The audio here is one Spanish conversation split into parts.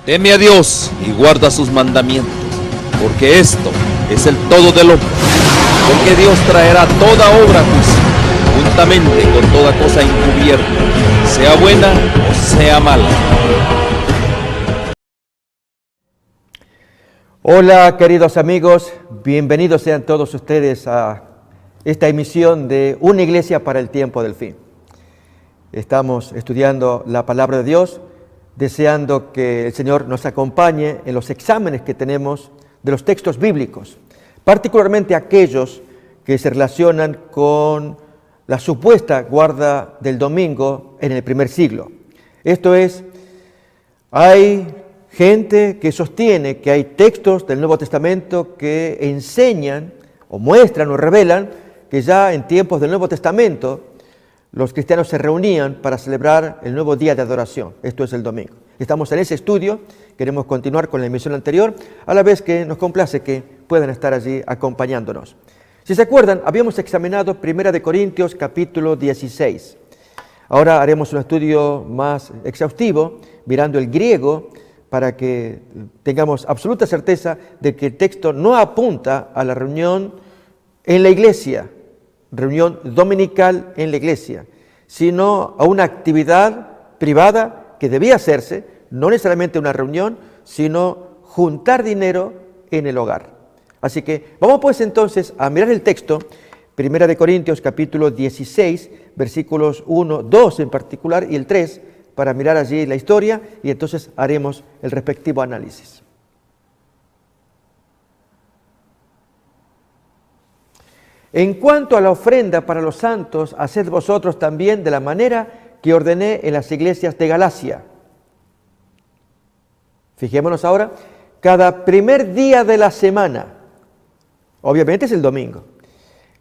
Teme a Dios y guarda sus mandamientos, porque esto es el todo del hombre. Porque Dios traerá toda obra a juicio, juntamente con toda cosa encubierta, sea buena o sea mala. Hola queridos amigos, bienvenidos sean todos ustedes a esta emisión de Una Iglesia para el Tiempo del Fin. Estamos estudiando la Palabra de Dios, deseando que el Señor nos acompañe en los exámenes que tenemos de los textos bíblicos, particularmente aquellos que se relacionan con la supuesta guarda del domingo en el primer siglo. Esto es, hay gente que sostiene que hay textos del Nuevo Testamento que enseñan o muestran o revelan que ya en tiempos del Nuevo Testamento los cristianos se reunían para celebrar el nuevo día de adoración, esto es el domingo. Estamos en ese estudio, queremos continuar con la emisión anterior, a la vez que nos complace que puedan estar allí acompañándonos. Si se acuerdan, habíamos examinado 1 Corintios capítulo 16. Ahora haremos un estudio más exhaustivo, mirando el griego, para que tengamos absoluta certeza de que el texto no apunta a la reunión en la iglesia, reunión dominical en la iglesia, sino a una actividad privada que debía hacerse, no necesariamente una reunión, sino juntar dinero en el hogar. Así que vamos pues entonces a mirar el texto, 1 Corintios capítulo 16, versículos 1, 2 en particular y el 3, para mirar allí la historia y entonces haremos el respectivo análisis. En cuanto a la ofrenda para los santos, haced vosotros también de la manera que ordené en las iglesias de Galacia. Fijémonos ahora, cada primer día de la semana, obviamente es el domingo,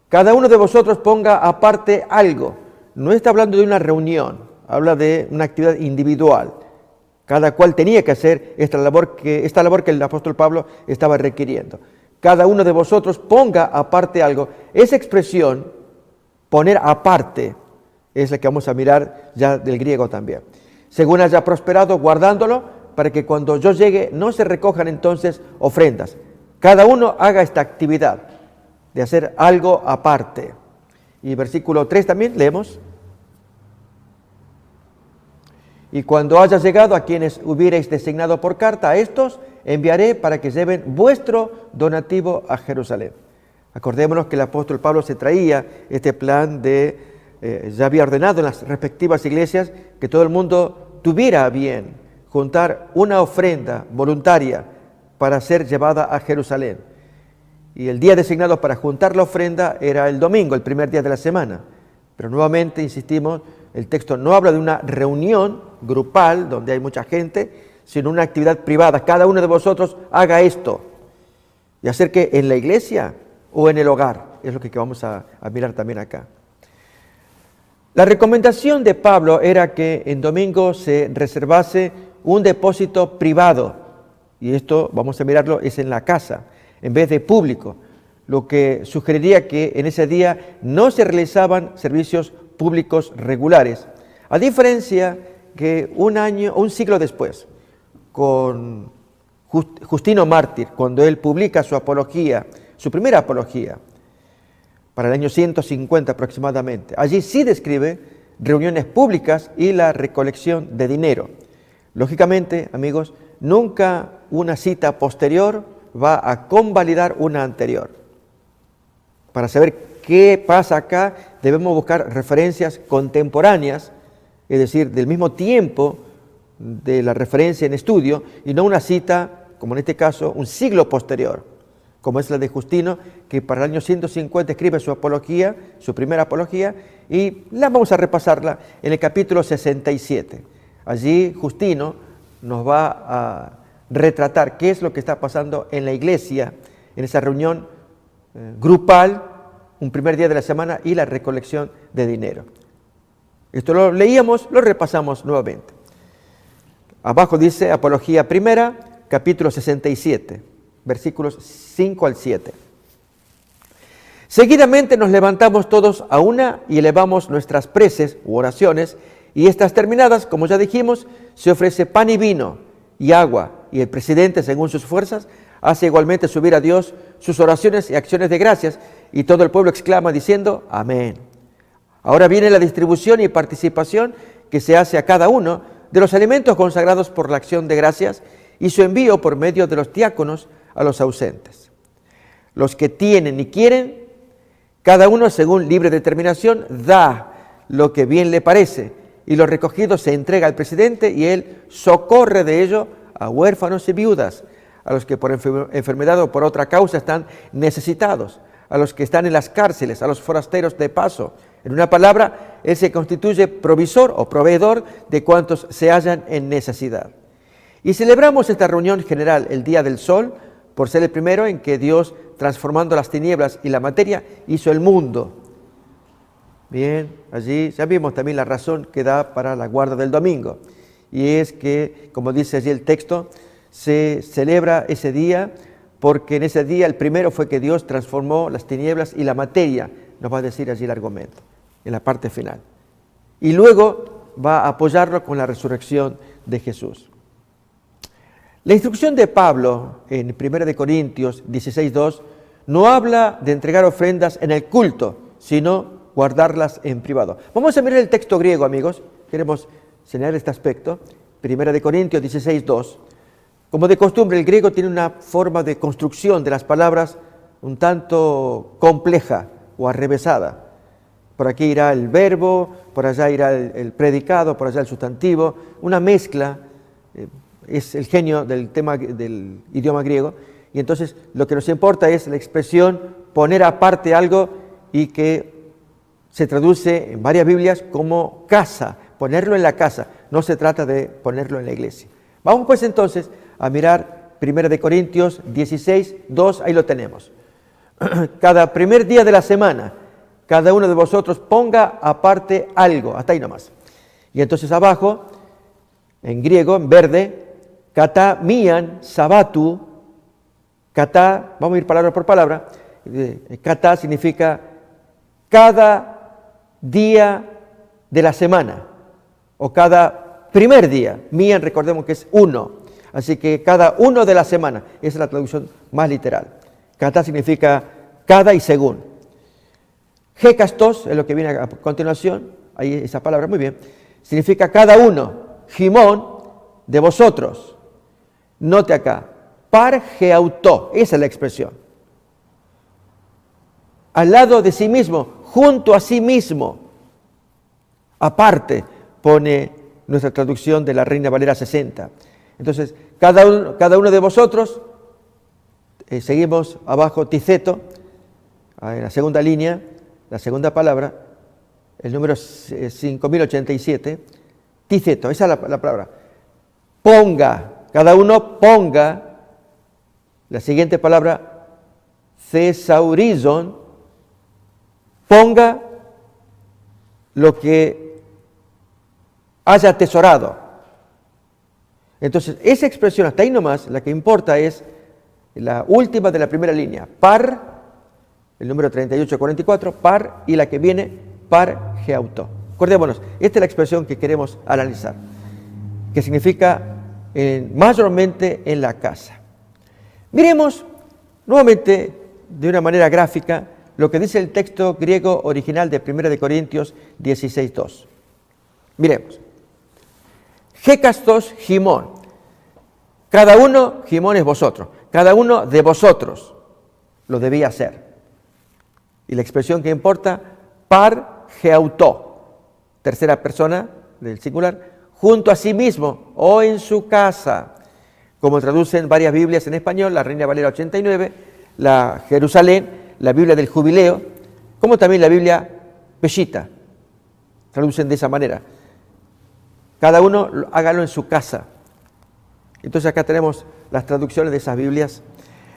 cada uno de vosotros ponga aparte algo. No está hablando de una reunión, habla de una actividad individual. Cada cual tenía que hacer esta labor que el apóstol Pablo estaba requiriendo. Cada uno de vosotros ponga aparte algo. Esa expresión, poner aparte, es la que vamos a mirar ya del griego también. Según haya prosperado, guardándolo, para que cuando yo llegue no se recojan entonces ofrendas. Cada uno haga esta actividad de hacer algo aparte. Y versículo 3 también leemos. Y cuando haya llegado a quienes hubierais designado por carta, a estos enviaré para que lleven vuestro donativo a Jerusalén. Acordémonos que el apóstol Pablo se traía este plan ya había ordenado en las respectivas iglesias que todo el mundo tuviera a bien juntar una ofrenda voluntaria para ser llevada a Jerusalén. Y el día designado para juntar la ofrenda era el domingo, el primer día de la semana. Pero nuevamente, insistimos, el texto no habla de una reunión grupal donde hay mucha gente, sino una actividad privada. Cada uno de vosotros haga esto. Y hacer que en la iglesia o en el hogar. Es lo que vamos a mirar también acá. La recomendación de Pablo era que en domingo se reservase un depósito privado. Y esto, vamos a mirarlo, es en la casa, en vez de público. Lo que sugeriría que en ese día no se realizaban servicios públicos regulares. A diferencia que un siglo después, con Justino Mártir, cuando él publica su apología, su primera apología, para el año 150 aproximadamente. Allí sí describe reuniones públicas y la recolección de dinero. Lógicamente, amigos, nunca una cita posterior va a convalidar una anterior. Para saber qué pasa acá, debemos buscar referencias contemporáneas, es decir, del mismo tiempo de la referencia en estudio, y no una cita, como en este caso, un siglo posterior, como es la de Justino, que para el año 150 escribe su apología, su primera apología, y vamos a repasarla en el capítulo 67. Allí Justino nos va a retratar qué es lo que está pasando en la iglesia, en esa reunión grupal, un primer día de la semana y la recolección de dinero. Esto lo leíamos, lo repasamos nuevamente. Abajo dice Apología Primera, capítulo 67, versículos 5 al 7. Seguidamente nos levantamos todos a una y elevamos nuestras preces u oraciones, y estas terminadas, como ya dijimos, se ofrece pan y vino y agua, y el presidente, según sus fuerzas, hace igualmente subir a Dios sus oraciones y acciones de gracias, y todo el pueblo exclama diciendo, amén. Ahora viene la distribución y participación que se hace a cada uno de los alimentos consagrados por la acción de gracias y su envío por medio de los diáconos a los ausentes. Los que tienen y quieren, cada uno según libre determinación da lo que bien le parece, y lo recogido se entrega al presidente y él socorre de ello a huérfanos y viudas, a los que por enfermedad o por otra causa están necesitados, a los que están en las cárceles, a los forasteros de paso. En una palabra, él se constituye provisor o proveedor de cuantos se hallan en necesidad. Y celebramos esta reunión general el Día del Sol, por ser el primero en que Dios, transformando las tinieblas y la materia, hizo el mundo. Bien, allí ya vimos también la razón que da para la guarda del domingo. Y es que, como dice allí el texto, se celebra ese día porque en ese día el primero fue que Dios transformó las tinieblas y la materia, nos va a decir allí el argumento, en la parte final. Y luego va a apoyarlo con la resurrección de Jesús. La instrucción de Pablo en 1 Corintios 16:2 no habla de entregar ofrendas en el culto, sino guardarlas en privado. Vamos a mirar el texto griego, amigos. Queremos señalar este aspecto. 1 Corintios 16:2. Como de costumbre, el griego tiene una forma de construcción de las palabras un tanto compleja o arrevesada. Por aquí irá el verbo, por allá irá el predicado, por allá el sustantivo, una mezcla. Es el genio del idioma griego, y entonces lo que nos importa es la expresión poner aparte algo, y que se traduce en varias Biblias como casa, ponerlo en la casa, no se trata de ponerlo en la iglesia. Vamos pues entonces a mirar 1 Corintios 16:2, ahí lo tenemos. Cada primer día de la semana, cada uno de vosotros ponga aparte algo, hasta ahí nomás. Y entonces abajo, en griego, en verde, kata mian sabatu, kata, vamos a ir palabra por palabra, kata significa cada día de la semana, o cada primer día. Mian, recordemos que es uno, así que cada uno de la semana, esa es la traducción más literal. Kata significa cada y según. Hekastos es lo que viene a continuación, ahí esa palabra, muy bien, significa cada uno, Jimón, de vosotros. Note acá, par geautó, esa es la expresión. Al lado de sí mismo, junto a sí mismo. Aparte, pone nuestra traducción de la Reina Valera 60. Entonces, cada uno de vosotros, seguimos abajo, ticeto, en la segunda línea, la segunda palabra, el número 5087, ticeto, esa es la palabra. Ponga, cada uno ponga, la siguiente palabra, thesaurizon, ponga lo que haya atesorado. Entonces, esa expresión, hasta ahí nomás, la que importa es la última de la primera línea, par, el número 3844, par, y la que viene, par geauto. Acordémonos, esta es la expresión que queremos analizar, que significa mayormente en la casa. Miremos nuevamente de una manera gráfica lo que dice el texto griego original de 1 Corintios 16:2. Miremos. Hekastos Jimón. Cada uno, Jimón es vosotros, cada uno de vosotros lo debía hacer. Y la expresión que importa, par geautó, tercera persona del singular, junto a sí mismo o en su casa, como traducen varias Biblias en español, la Reina Valera 89, la Jerusalén, la Biblia del Jubileo, como también la Biblia Peshitta, traducen de esa manera. Cada uno hágalo en su casa. Entonces acá tenemos las traducciones de esas Biblias.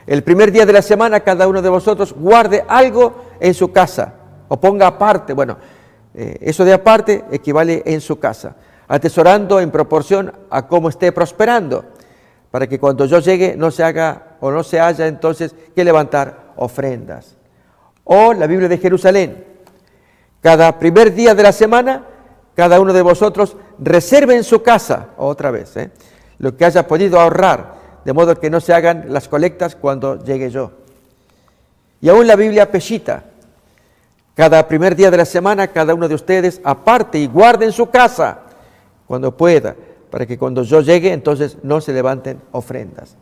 El primer día de la semana, cada uno de vosotros guarde algo en su casa, o ponga aparte, bueno, eso de aparte equivale en su casa, atesorando en proporción a cómo esté prosperando, para que cuando yo llegue no se haga o no se haya entonces que levantar ofrendas. O la Biblia de Jerusalén, cada primer día de la semana, cada uno de vosotros reserve en su casa, otra vez, lo que haya podido ahorrar, de modo que no se hagan las colectas cuando llegue yo. Y aún la Biblia Peshitta, cada primer día de la semana, cada uno de ustedes aparte y guarde en su casa cuando pueda, para que cuando yo llegue, entonces no se levanten ofrendas.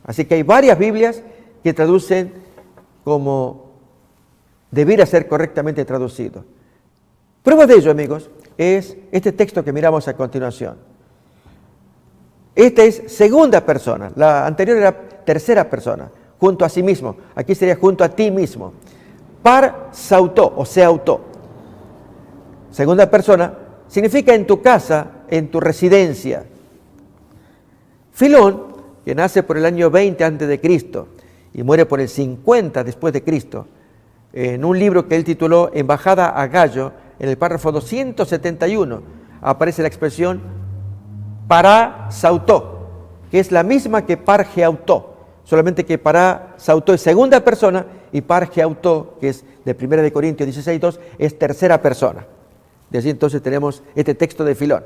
Así que hay varias Biblias que traducen como debiera ser correctamente traducido. Prueba de ello, amigos, es este texto que miramos a continuación. Esta es segunda persona, la anterior era tercera persona, junto a sí mismo. Aquí sería junto a ti mismo. Par sautó o se autó. Segunda persona significa en tu casa, en tu residencia. Filón, que nace por el año 20 a.C. y muere por el 50 después de Cristo, en un libro que él tituló Embajada a Gallo, en el párrafo 271, aparece la expresión para sautó, que es la misma que par geautó, solamente que para sautó es segunda persona y par geautó, que es de 1 Corintios 16:2, es tercera persona. De allí entonces tenemos este texto de Filón.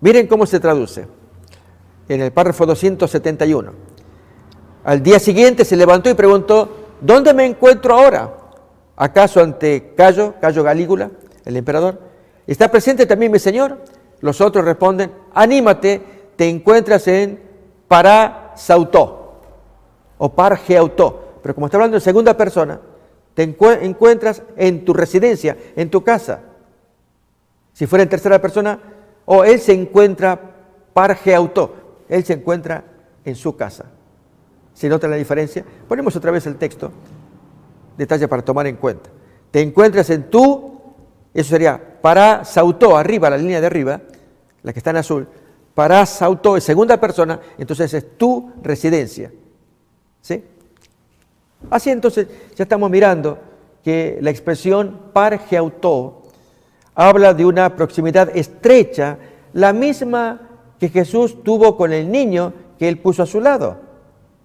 Miren cómo se traduce en el párrafo 271. Al día siguiente se levantó y preguntó: ¿dónde me encuentro ahora? ¿Acaso ante Cayo Galígula, el emperador? ¿Está presente también mi señor? Los otros responden: anímate, te encuentras en parasautó o pargeautó. Pero como está hablando en segunda persona, te encuentras en tu residencia, en tu casa. Si fuera en tercera persona, o él se encuentra pargeautó, él se encuentra en su casa. ¿Se nota la diferencia? Ponemos otra vez el texto, detalle para tomar en cuenta. Te encuentras en tu, eso sería parasautó, arriba, la línea de arriba, la que está en azul. Parasautó es segunda persona, entonces es tu residencia. ¿Sí? Así entonces ya estamos mirando que la expresión pargeautó habla de una proximidad estrecha, la misma que Jesús tuvo con el niño que él puso a su lado.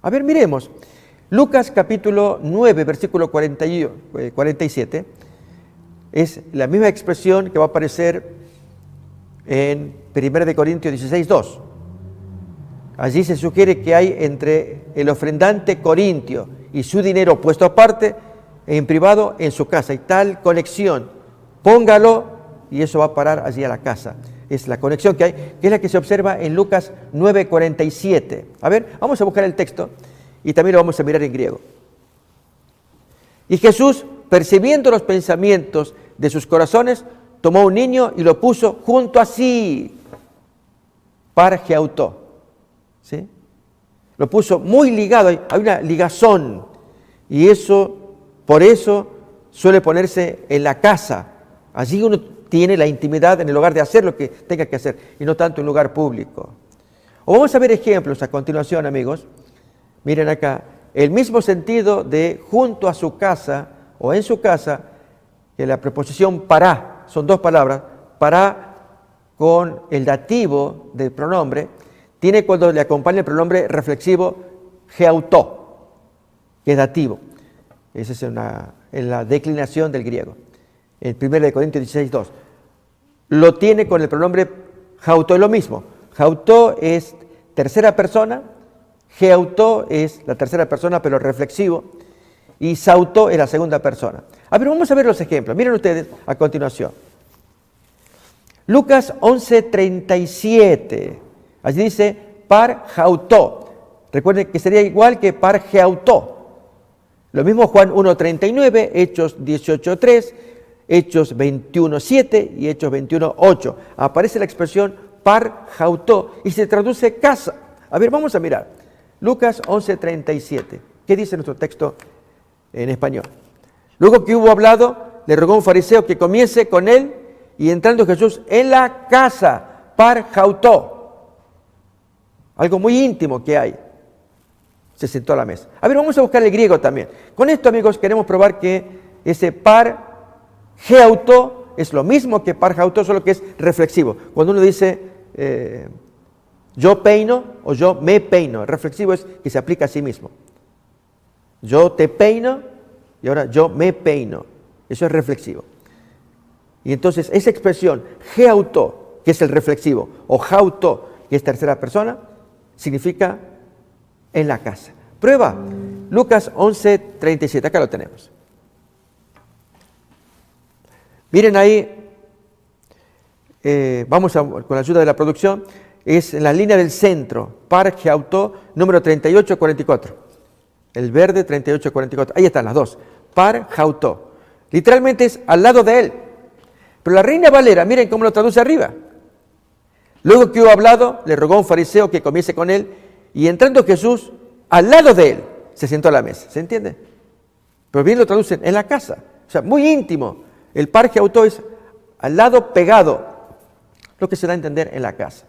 A ver, miremos. Lucas capítulo 9, versículo 47, es la misma expresión que va a aparecer en 1 Corintios 16:2. Allí se sugiere que hay entre el ofrendante corintio y su dinero puesto aparte en privado en su casa. Hay tal conexión. Póngalo y eso va a parar allí a la casa. Es la conexión que hay, que es la que se observa en Lucas 9:47. A ver, vamos a buscar el texto y también lo vamos a mirar en griego. Y Jesús, percibiendo los pensamientos de sus corazones, tomó un niño y lo puso junto a sí, pargeautó. ¿Sí? Lo puso muy ligado, hay una ligazón, y eso, por eso suele ponerse en la casa. Allí uno tiene la intimidad en el hogar de hacer lo que tenga que hacer, y no tanto en lugar público. O vamos a ver ejemplos a continuación, amigos. Miren acá, el mismo sentido de junto a su casa o en su casa, que la preposición para, son dos palabras, para con el dativo del pronombre, tiene cuando le acompaña el pronombre reflexivo geautó, que es dativo. Esa es en la declinación del griego. En 1 Corintios 16:2. Lo tiene con el pronombre jautó, es lo mismo. Jautó es tercera persona, geautó es la tercera persona pero reflexivo, y sautó es la segunda persona. A ver, vamos a ver los ejemplos. Miren ustedes a continuación. Lucas 11:37. Allí dice parjautó. Recuerden que sería igual que pargeautó. Lo mismo Juan 1:39, Hechos 18:3, Hechos 21:7 y Hechos 21:8. Aparece la expresión parjautó y se traduce casa. A ver, vamos a mirar. Lucas 11:37. ¿Qué dice nuestro texto en español? Luego que hubo hablado, le rogó a un fariseo que comiese con él, y entrando Jesús en la casa, parjautó. Algo muy íntimo que hay. Se sentó a la mesa. A ver, vamos a buscar el griego también. Con esto, amigos, queremos probar que ese pargeautó es lo mismo que parjautó, solo que es reflexivo. Cuando uno dice yo peino o yo me peino, el reflexivo es que se aplica a sí mismo. Yo te peino y ahora yo me peino. Eso es reflexivo. Y entonces esa expresión geautó, que es el reflexivo, o jautó, que es tercera persona, significa en la casa. Prueba, Lucas 11:37, acá lo tenemos. Miren ahí, con la ayuda de la producción, es en la línea del centro, par Geautó, número 3844. El verde 3844, ahí están las dos, par Geautó. Literalmente es al lado de él. Pero la Reina Valera, miren cómo lo traduce arriba. Luego que hubo hablado, le rogó a un fariseo que comiese con él, y entrando Jesús, al lado de él, se sentó a la mesa. ¿Se entiende? Pero bien lo traducen, en la casa. O sea, muy íntimo. El par Geautó es al lado pegado, lo que se da a entender en la casa.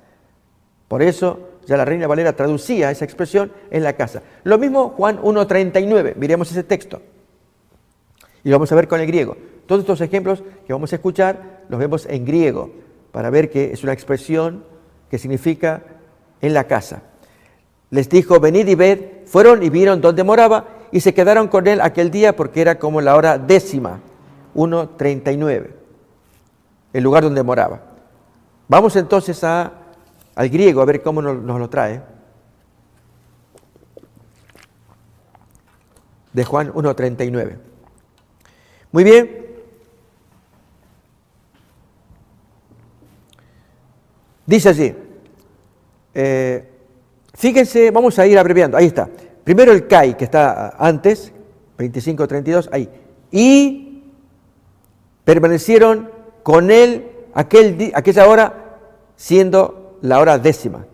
Por eso, ya la Reina Valera traducía esa expresión en la casa. Lo mismo Juan 1:39, miremos ese texto. Y lo vamos a ver con el griego. Todos estos ejemplos que vamos a escuchar los vemos en griego, para ver que es una expresión que significa en la casa. Les dijo, venid y ved, fueron y vieron dónde moraba, y se quedaron con él aquel día porque era como la hora 10:00, 1:39, el lugar donde moraba. Vamos entonces al griego a ver cómo nos lo trae. De Juan 1:39. Muy bien. Dice así. Fíjense, vamos a ir abreviando. Ahí está. Primero el Kai, que está antes, 25:32, ahí. Y permanecieron con él aquella hora, siendo la hora 10:00.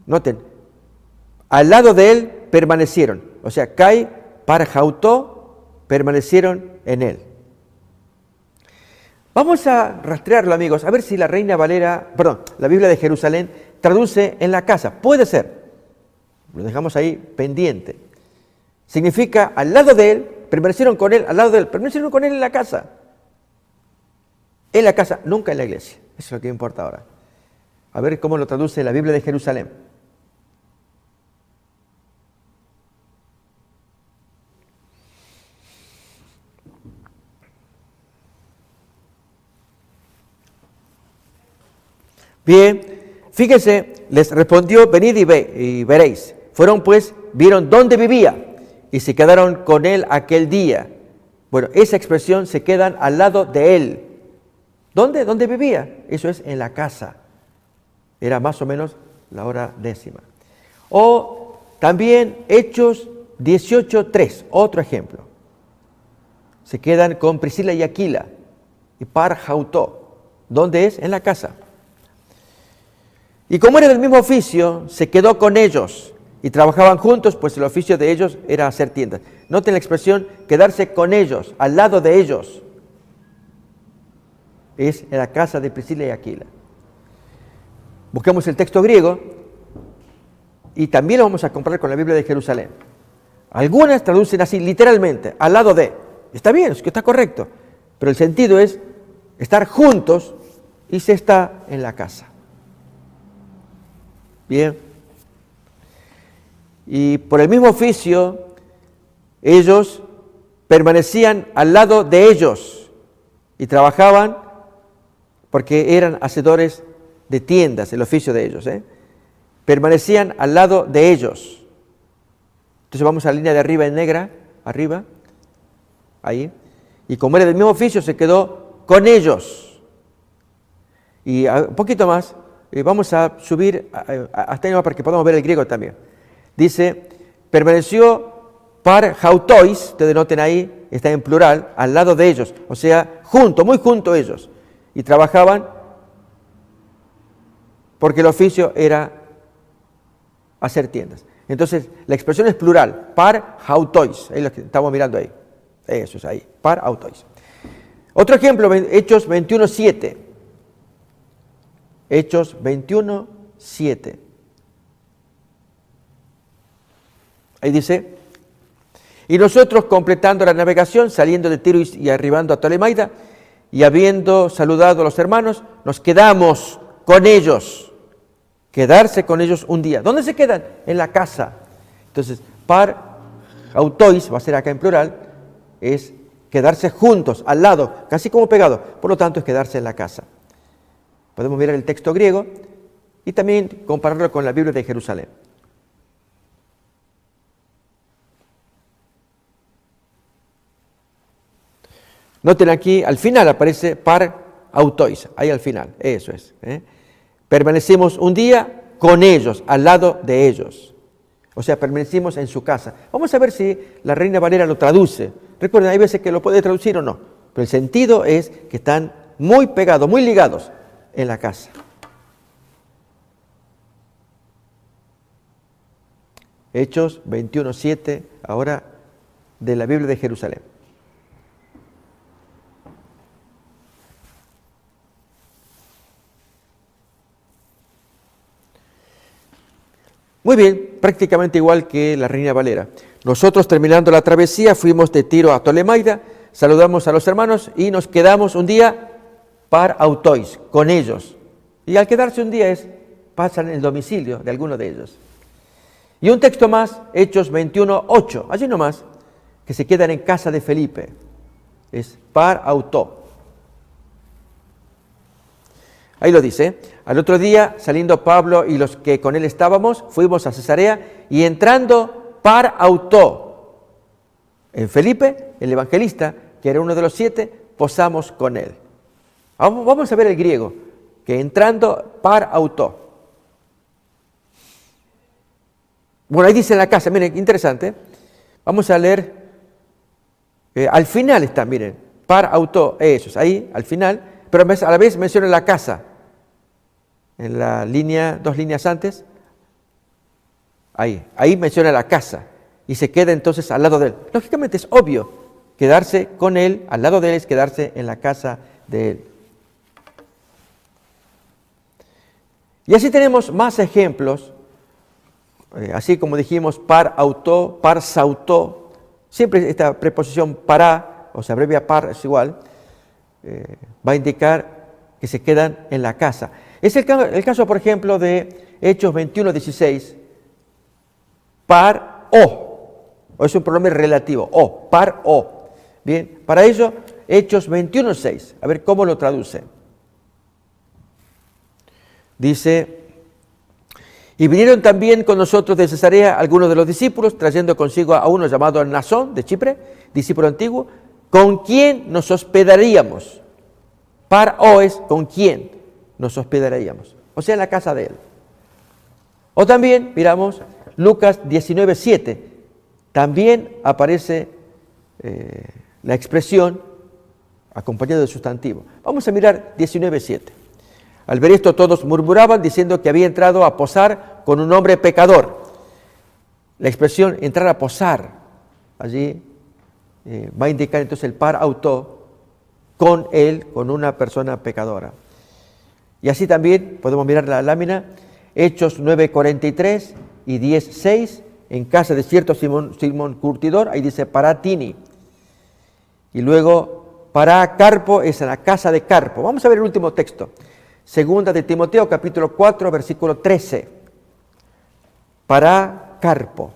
Noten, al lado de él permanecieron. O sea, Kai, par Geautó, permanecieron en él. Vamos a rastrearlo, amigos, a ver si la la Biblia de Jerusalén traduce en la casa. Puede ser. Lo dejamos ahí pendiente. Significa al lado de él, permanecieron con él, al lado de él, permanecieron con él en la casa. En la casa, nunca en la iglesia. Eso es lo que importa ahora. A ver cómo lo traduce la Biblia de Jerusalén. Bien, fíjense, les respondió, venid y veréis. Fueron pues, vieron dónde vivía y se quedaron con él aquel día. Bueno, esa expresión, se quedan al lado de él. ¿Dónde? ¿Dónde vivía? Eso es en la casa. Era más o menos la hora 10:00. O también Hechos 18:3, otro ejemplo. Se quedan con Priscila y Aquila y par Geautó. ¿Dónde es? En la casa. Y como era del mismo oficio, se quedó con ellos y trabajaban juntos, pues el oficio de ellos era hacer tiendas. Noten la expresión, quedarse con ellos, al lado de ellos. Es en la casa de Priscila y Aquila. Busquemos el texto griego y también lo vamos a comparar con la Biblia de Jerusalén. Algunas traducen así, literalmente, al lado de. Está bien, es que está correcto, pero el sentido es estar juntos y se está en la casa. Bien. Y por el mismo oficio, ellos permanecían al lado de ellos y trabajaban porque eran hacedores de tiendas, el oficio de ellos. Permanecían al lado de ellos. Entonces vamos a la línea de arriba en negra, arriba, ahí. Y como era del mismo oficio, se quedó con ellos. Y un poquito más. Vamos a subir hasta ahí para que podamos ver el griego también. Dice, permaneció par Geautois, ustedes noten ahí, está en plural, al lado de ellos, o sea, junto, muy junto a ellos. Y trabajaban porque el oficio era hacer tiendas. Entonces, la expresión es plural, par Geautois, ahí lo que estamos mirando ahí. Eso es ahí, par Geautois. Otro ejemplo, Hechos 21:7. Hechos 21:7. Ahí dice, y nosotros completando la navegación, saliendo de Tiro y arribando a Tolemaida, y habiendo saludado a los hermanos, nos quedamos con ellos. Quedarse con ellos un día. ¿Dónde se quedan? En la casa. Entonces, par Geautois, va a ser acá en plural, es quedarse juntos, al lado, casi como pegado. Por lo tanto, es quedarse en la casa. Podemos mirar el texto griego y también compararlo con la Biblia de Jerusalén. Noten aquí, al final aparece par autois, ahí al final, eso es. Permanecemos un día con ellos, al lado de ellos. O sea, permanecimos en su casa. Vamos a ver si la Reina Valera lo traduce. Recuerden, hay veces que lo puede traducir o no, pero el sentido es que están muy pegados, muy ligados en la casa. Hechos 21:7, ahora de la Biblia de Jerusalén. Muy bien, prácticamente igual que la Reina Valera. Nosotros, terminando la travesía, fuimos de Tiro a Tolemaida, saludamos a los hermanos y nos quedamos un día par autois, con ellos. Y al quedarse un día pasan en el domicilio de alguno de ellos. Y un texto más, Hechos 21:8, allí nomás, que se quedan en casa de Felipe. Es par auto. Ahí lo dice. Al otro día, saliendo Pablo y los que con él estábamos, fuimos a Cesarea y entrando par auto en Felipe, el evangelista, que era uno de los 7, posamos con él. Vamos a ver el griego, que entrando par auto. Bueno, ahí dice en la casa, miren, interesante. Vamos a leer, al final está, miren, par auto, eso es, ahí, al final, pero a la vez menciona la casa. En la línea, 2 líneas antes, ahí menciona la casa y se queda entonces al lado de él. Lógicamente es obvio, quedarse con él, al lado de él es quedarse en la casa de él. Y así tenemos más ejemplos, así como dijimos, par auto, par sauto, siempre esta preposición para, o se abrevia par, es igual, va a indicar que se quedan en la casa. Es el caso, por ejemplo, de Hechos 21:16, par o es un pronombre relativo, par o. Bien, para ello, Hechos 21:6, a ver cómo lo traduce. Dice, y vinieron también con nosotros de Cesarea algunos de los discípulos, trayendo consigo a uno llamado Nasón de Chipre, discípulo antiguo, con quien nos hospedaríamos. Par o es con quien nos hospedaríamos, o sea, en la casa de él. O también, miramos, Lucas 19:7, también aparece la expresión acompañada de sustantivo. Vamos a mirar 19:7. Al ver esto todos murmuraban diciendo que había entrado a posar con un hombre pecador. La expresión entrar a posar, allí va a indicar entonces el par auto con él, con una persona pecadora. Y así también podemos mirar la lámina, Hechos 9:43 y 10:6, en casa de cierto Simón Curtidor, ahí dice Paratini. Y luego para Carpo es en la casa de Carpo. Vamos a ver el último texto, segunda de Timoteo, capítulo 4, versículo 13. Para Carpo.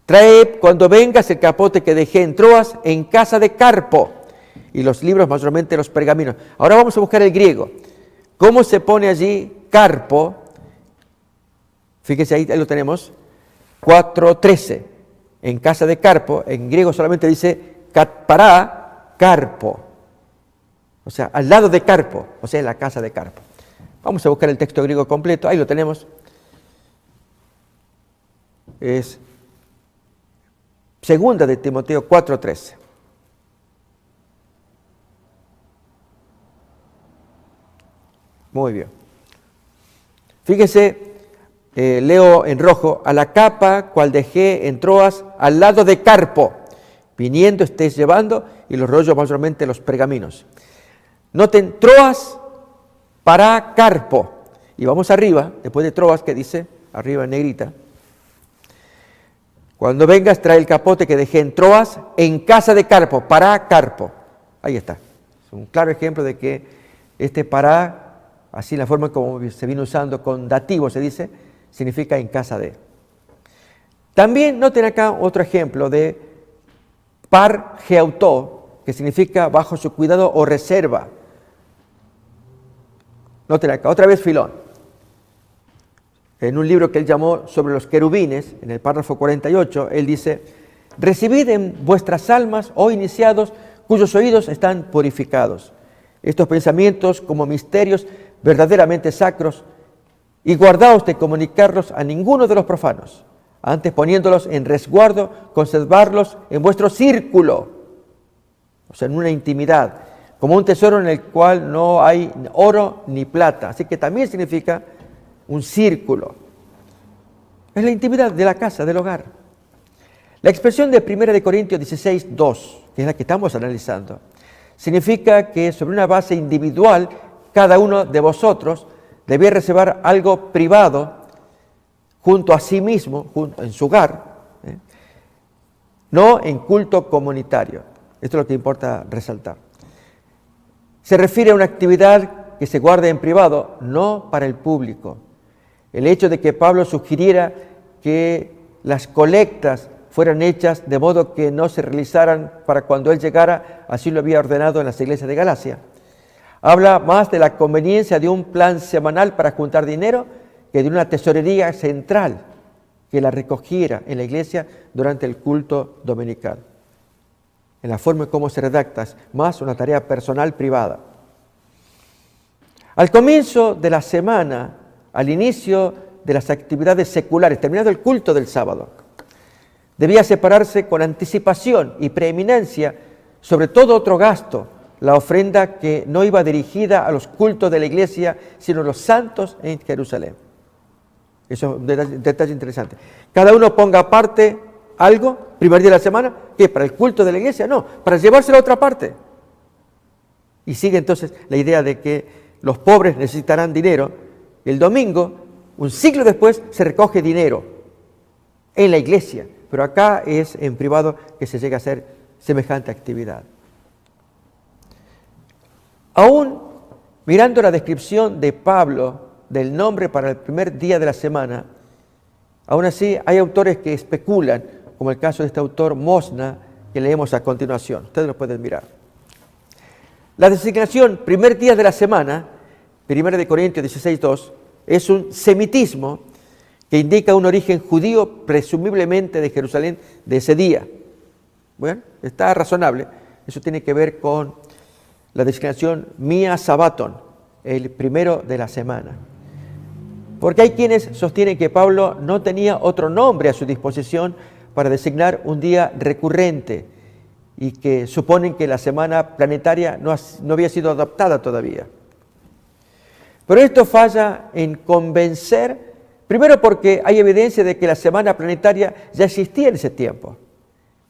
Trae cuando vengas el capote que dejé en Troas en casa de Carpo. Y los libros, mayormente los pergaminos. Ahora vamos a buscar el griego. ¿Cómo se pone allí Carpo? Fíjese, ahí lo tenemos. 4:13. En casa de Carpo, en griego solamente dice para Carpo. O sea, al lado de Carpo, o sea, en la casa de Carpo. Vamos a buscar el texto griego completo. Ahí lo tenemos. Es segunda de Timoteo 4:13. Muy bien. Fíjese, leo en rojo, a la capa cual dejé en Troas al lado de Carpo, viniendo estéis llevando, y los rollos mayormente los pergaminos. Noten, Troas para Carpo. Y vamos arriba, después de Troas, que dice, arriba en negrita. Cuando vengas, trae el capote que dejé en Troas, en casa de Carpo, para Carpo. Ahí está. Es un claro ejemplo de que este para, así la forma como se viene usando con dativo, se dice, significa en casa de. También noten acá otro ejemplo de par geautó, que significa bajo su cuidado o reserva. Noten acá, otra vez Filón. En un libro que él llamó sobre los querubines, en el párrafo 48, él dice, recibid en vuestras almas, oh iniciados, cuyos oídos están purificados, estos pensamientos como misterios verdaderamente sacros, y guardaos de comunicarlos a ninguno de los profanos, antes poniéndolos en resguardo, conservarlos en vuestro círculo, o sea, en una intimidad, como un tesoro en el cual no hay oro ni plata. Así que también significa un círculo. Es la intimidad de la casa, del hogar. La expresión de 1 Corintios 16, 2, que es la que estamos analizando, significa que sobre una base individual, cada uno de vosotros debía reservar algo privado junto a sí mismo, en su hogar, no en culto comunitario. Esto es lo que importa resaltar. Se refiere a una actividad que se guarde en privado, no para el público. El hecho de que Pablo sugiriera que las colectas fueran hechas de modo que no se realizaran para cuando él llegara, así lo había ordenado en las iglesias de Galacia. Habla más de la conveniencia de un plan semanal para juntar dinero que de una tesorería central que la recogiera en la iglesia durante el culto dominical. En la forma en cómo se redacta, es más una tarea personal privada. Al comienzo de la semana, al inicio de las actividades seculares, terminado el culto del sábado, debía separarse con anticipación y preeminencia sobre todo otro gasto, la ofrenda que no iba dirigida a los cultos de la iglesia, sino a los santos en Jerusalén. Eso es un detalle interesante. Cada uno ponga aparte algo, primer día de la semana, ¿qué? ¿Para el culto de la iglesia? No, para llevárselo a otra parte. Y sigue entonces la idea de que los pobres necesitarán dinero. El domingo, un siglo después, se recoge dinero en la iglesia, pero acá es en privado que se llega a hacer semejante actividad. Aún mirando la descripción de Pablo del nombre para el primer día de la semana, aún así hay autores que especulan, como el caso de este autor Mosna, que leemos a continuación. Ustedes lo pueden mirar. La designación primer día de la semana, 1 Corintios 16, 2, es un semitismo que indica un origen judío, presumiblemente de Jerusalén, de ese día. Bueno, está razonable. Eso tiene que ver con la designación Mia Sabaton, el primero de la semana. Porque hay quienes sostienen que Pablo no tenía otro nombre a su disposición para designar un día recurrente y que suponen que la semana planetaria no había sido adaptada todavía. Pero esto falla en convencer, primero porque hay evidencia de que la semana planetaria ya existía en ese tiempo.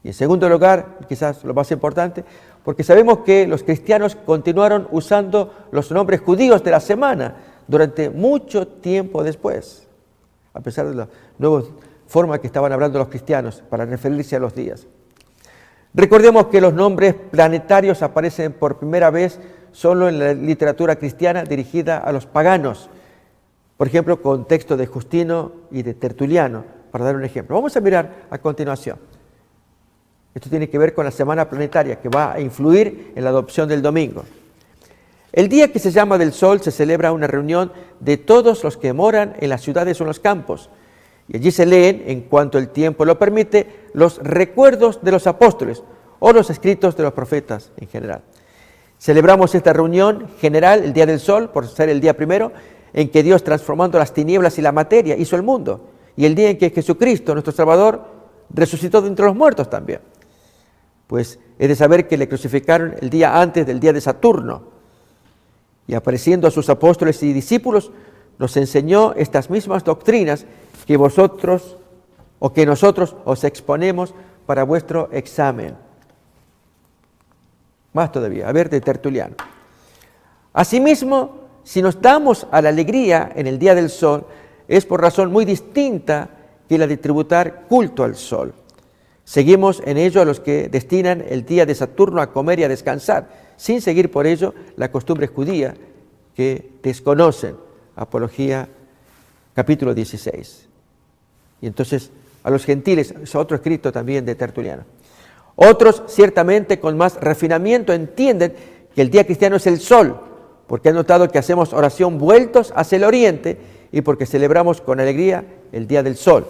Y en segundo lugar, quizás lo más importante, porque sabemos que los cristianos continuaron usando los nombres judíos de la semana durante mucho tiempo después, a pesar de la nueva forma que estaban hablando los cristianos para referirse a los días. Recordemos que los nombres planetarios aparecen por primera vez solo en la literatura cristiana dirigida a los paganos, por ejemplo, con textos de Justino y de Tertuliano, para dar un ejemplo. Vamos a mirar a continuación. Esto tiene que ver con la semana planetaria, que va a influir en la adopción del domingo. El día que se llama del sol se celebra una reunión de todos los que moran en las ciudades o en los campos. Y allí se leen, en cuanto el tiempo lo permite, los recuerdos de los apóstoles o los escritos de los profetas en general. Celebramos esta reunión general, el día del sol, por ser el día primero, en que Dios, transformando las tinieblas y la materia, hizo el mundo. Y el día en que Jesucristo, nuestro Salvador, resucitó de entre los muertos también. Pues es de saber que le crucificaron el día antes del día de Saturno. Y apareciendo a sus apóstoles y discípulos, nos enseñó estas mismas doctrinas que vosotros o que nosotros os exponemos para vuestro examen. Más todavía, a ver, de Tertuliano. Asimismo, si nos damos a la alegría en el día del sol, es por razón muy distinta que la de tributar culto al sol. Seguimos en ello a los que destinan el día de Saturno a comer y a descansar, sin seguir por ello la costumbre judía que desconocen. Apología, capítulo 16. Y entonces a los gentiles, es otro escrito también de Tertuliano. Otros, ciertamente con más refinamiento, entienden que el día cristiano es el sol, porque han notado que hacemos oración vueltos hacia el oriente y porque celebramos con alegría el día del sol.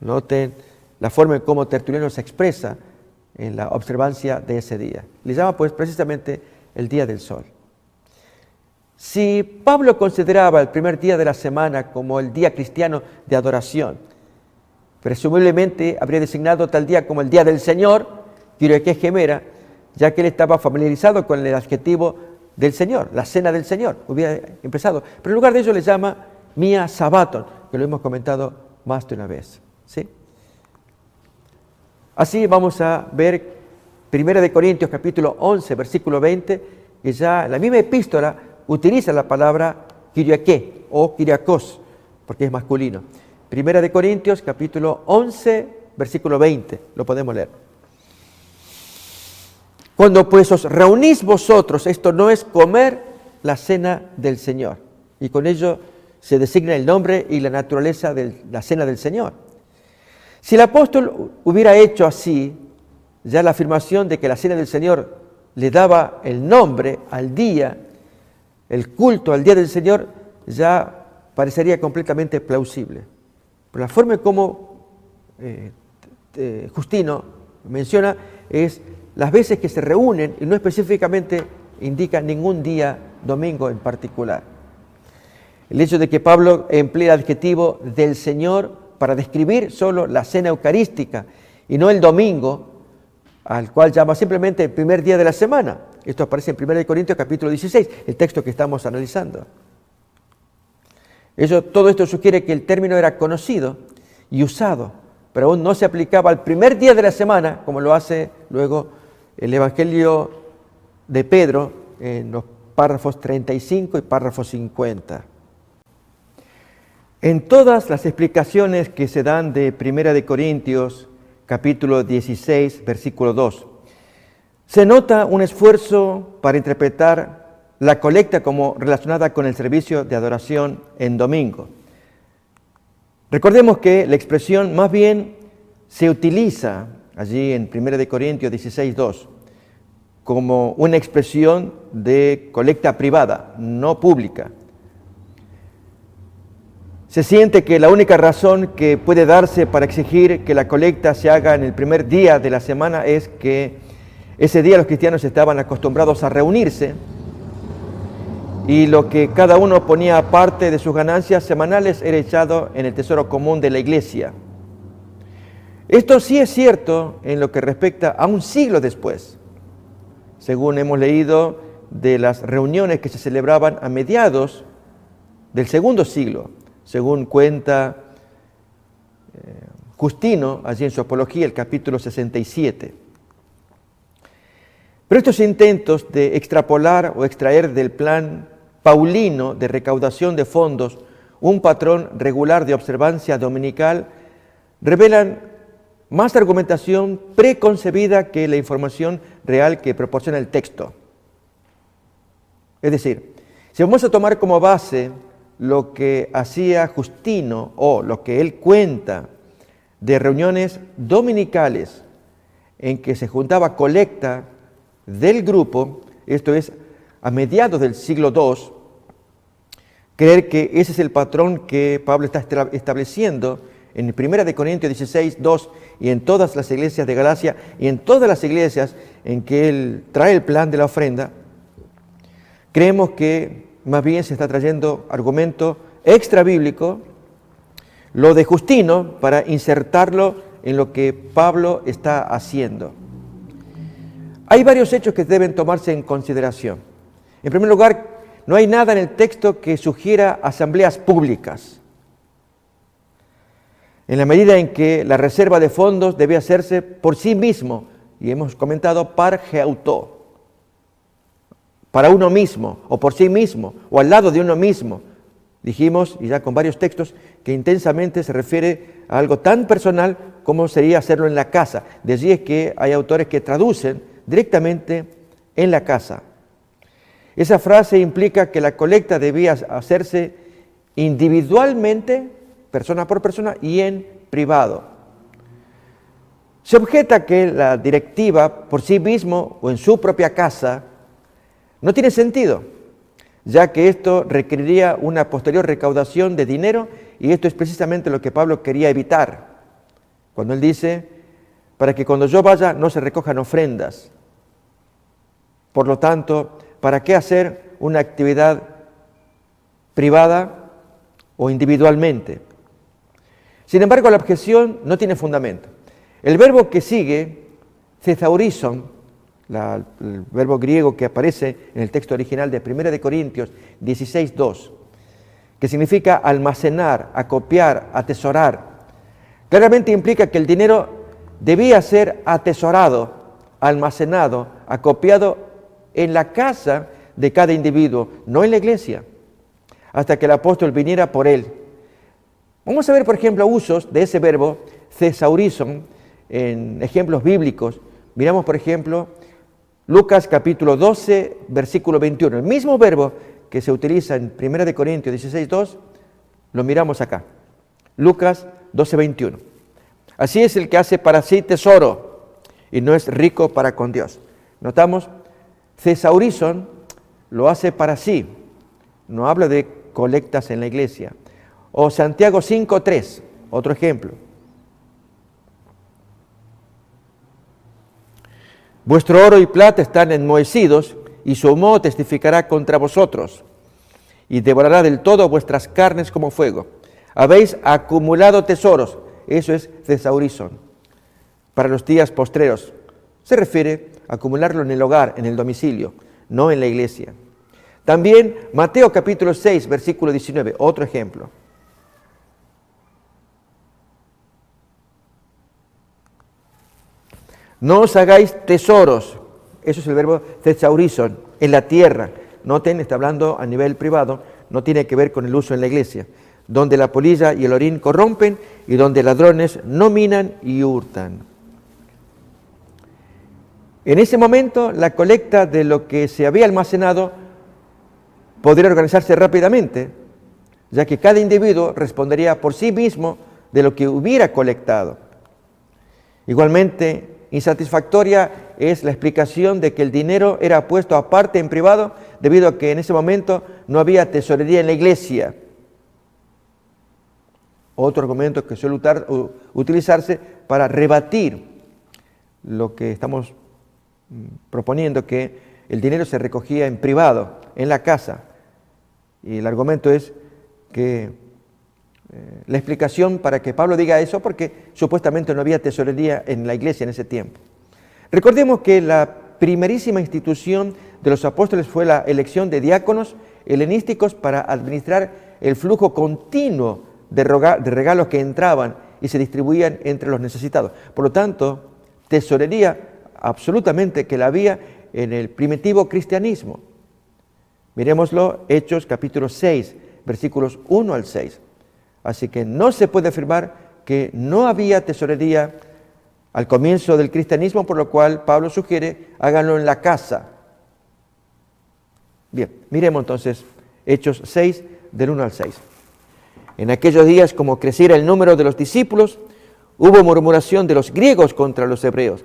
Noten la forma en cómo Tertuliano se expresa en la observancia de ese día. Le llama pues precisamente el Día del Sol. Si Pablo consideraba el primer día de la semana como el día cristiano de adoración, presumiblemente habría designado tal día como el Día del Señor, Kyriake Gemera, ya que él estaba familiarizado con el adjetivo del Señor, la cena del Señor, hubiera empezado. Pero en lugar de ello le llama Mia Sabaton, que lo hemos comentado más de una vez. ¿Sí? Así vamos a ver 1 Corintios capítulo 11, versículo 20, que ya en la misma epístola utiliza la palabra Kyriake o Kyriakos, porque es masculino. 1 Corintios capítulo 11, versículo 20, lo podemos leer. Cuando pues os reunís vosotros, esto no es comer la cena del Señor. Y con ello se designa el nombre y la naturaleza de la cena del Señor. Si el apóstol hubiera hecho así, ya la afirmación de que la cena del Señor le daba el nombre al día, el culto al día del Señor, ya parecería completamente plausible. Pero la forma en cómo Justino menciona es las veces que se reúnen y no específicamente indica ningún día domingo en particular. El hecho de que Pablo emplea el adjetivo del Señor para describir solo la cena eucarística y no el domingo, al cual llama simplemente el primer día de la semana. Esto aparece en 1 Corintios capítulo 16, el texto que estamos analizando. Todo esto sugiere que el término era conocido y usado, pero aún no se aplicaba al primer día de la semana, como lo hace luego el Evangelio de Pedro en los párrafos 35 y párrafo 50. En todas las explicaciones que se dan de 1 Corintios capítulo 16, versículo 2, se nota un esfuerzo para interpretar la colecta como relacionada con el servicio de adoración en domingo. Recordemos que la expresión más bien se utiliza allí en 1 Corintios 16, 2, como una expresión de colecta privada, no pública. Se siente que la única razón que puede darse para exigir que la colecta se haga en el primer día de la semana es que ese día los cristianos estaban acostumbrados a reunirse y lo que cada uno ponía aparte de sus ganancias semanales era echado en el tesoro común de la iglesia. Esto sí es cierto en lo que respecta a un siglo después, según hemos leído de las reuniones que se celebraban a mediados del segundo siglo, según cuenta Justino, allí en su Apología, el capítulo 67. Pero estos intentos de extrapolar o extraer del plan paulino de recaudación de fondos un patrón regular de observancia dominical revelan más argumentación preconcebida que la información real que proporciona el texto. Es decir, si vamos a tomar como base lo que hacía Justino o lo que él cuenta de reuniones dominicales en que se juntaba colecta del grupo, esto es a mediados del siglo II, creer que ese es el patrón que Pablo está estableciendo en 1 Corintios 16, 2 y en todas las iglesias de Galacia y en todas las iglesias en que él trae el plan de la ofrenda, creemos que más bien se está trayendo argumento extra bíblico, lo de Justino, para insertarlo en lo que Pablo está haciendo. Hay varios hechos que deben tomarse en consideración. En primer lugar, no hay nada en el texto que sugiera asambleas públicas. En la medida en que la reserva de fondos debe hacerse por sí mismo, y hemos comentado par geauto, para uno mismo, o por sí mismo, o al lado de uno mismo. Dijimos, y ya con varios textos, que intensamente se refiere a algo tan personal como sería hacerlo en la casa. De allí es que hay autores que traducen directamente en la casa. Esa frase implica que la colecta debía hacerse individualmente, persona por persona, y en privado. Se objeta que la directiva por sí mismo o en su propia casa no tiene sentido, ya que esto requeriría una posterior recaudación de dinero y esto es precisamente lo que Pablo quería evitar cuando él dice, para que cuando yo vaya no se recojan ofrendas. Por lo tanto, ¿para qué hacer una actividad privada o individualmente? Sin embargo, la objeción no tiene fundamento. El verbo que sigue, thesaurizon, el verbo griego que aparece en el texto original de 1 de Corintios 16:2, que significa almacenar, acopiar, atesorar, claramente implica que el dinero debía ser atesorado, almacenado, acopiado en la casa de cada individuo, no en la iglesia, hasta que el apóstol viniera por él. Vamos a ver, por ejemplo, usos de ese verbo thesaurizon en ejemplos bíblicos. Miramos, por ejemplo, Lucas capítulo 12, versículo 21. El mismo verbo que se utiliza en 1 de Corintios 16:2, lo miramos acá. Lucas 12, 21. Así es el que hace para sí tesoro y no es rico para con Dios. Notamos, thesaurizon lo hace para sí, no habla de colectas en la iglesia. O Santiago 5:3, otro ejemplo. Vuestro oro y plata están enmohecidos, y su humo testificará contra vosotros, y devorará del todo vuestras carnes como fuego. Habéis acumulado tesoros, eso es thesaurizon, para los días postreros. Se refiere a acumularlo en el hogar, en el domicilio, no en la iglesia. También Mateo capítulo 6, versículo 19, otro ejemplo. No os hagáis tesoros, eso es el verbo thesaurizon, en la tierra. Noten, está hablando a nivel privado, no tiene que ver con el uso en la iglesia, donde la polilla y el orín corrompen y donde ladrones no minan y hurtan. En ese momento, la colecta de lo que se había almacenado podría organizarse rápidamente, ya que cada individuo respondería por sí mismo de lo que hubiera colectado. Igualmente, insatisfactoria es la explicación de que el dinero era puesto aparte en privado debido a que en ese momento no había tesorería en la iglesia. Otro argumento que suele utilizarse para rebatir lo que estamos proponiendo, que el dinero se recogía en privado, en la casa. Y el argumento es que la explicación para que Pablo diga eso, porque supuestamente no había tesorería en la iglesia en ese tiempo. Recordemos que la primerísima institución de los apóstoles fue la elección de diáconos helenísticos para administrar el flujo continuo de regalos que entraban y se distribuían entre los necesitados. Por lo tanto, tesorería absolutamente que la había en el primitivo cristianismo. Miremoslo, Hechos capítulo 6, versículos 1 al 6. Así que no se puede afirmar que no había tesorería al comienzo del cristianismo, por lo cual Pablo sugiere, háganlo en la casa. Bien, miremos entonces Hechos 6, del 1 al 6. En aquellos días, como creciera el número de los discípulos, hubo murmuración de los griegos contra los hebreos,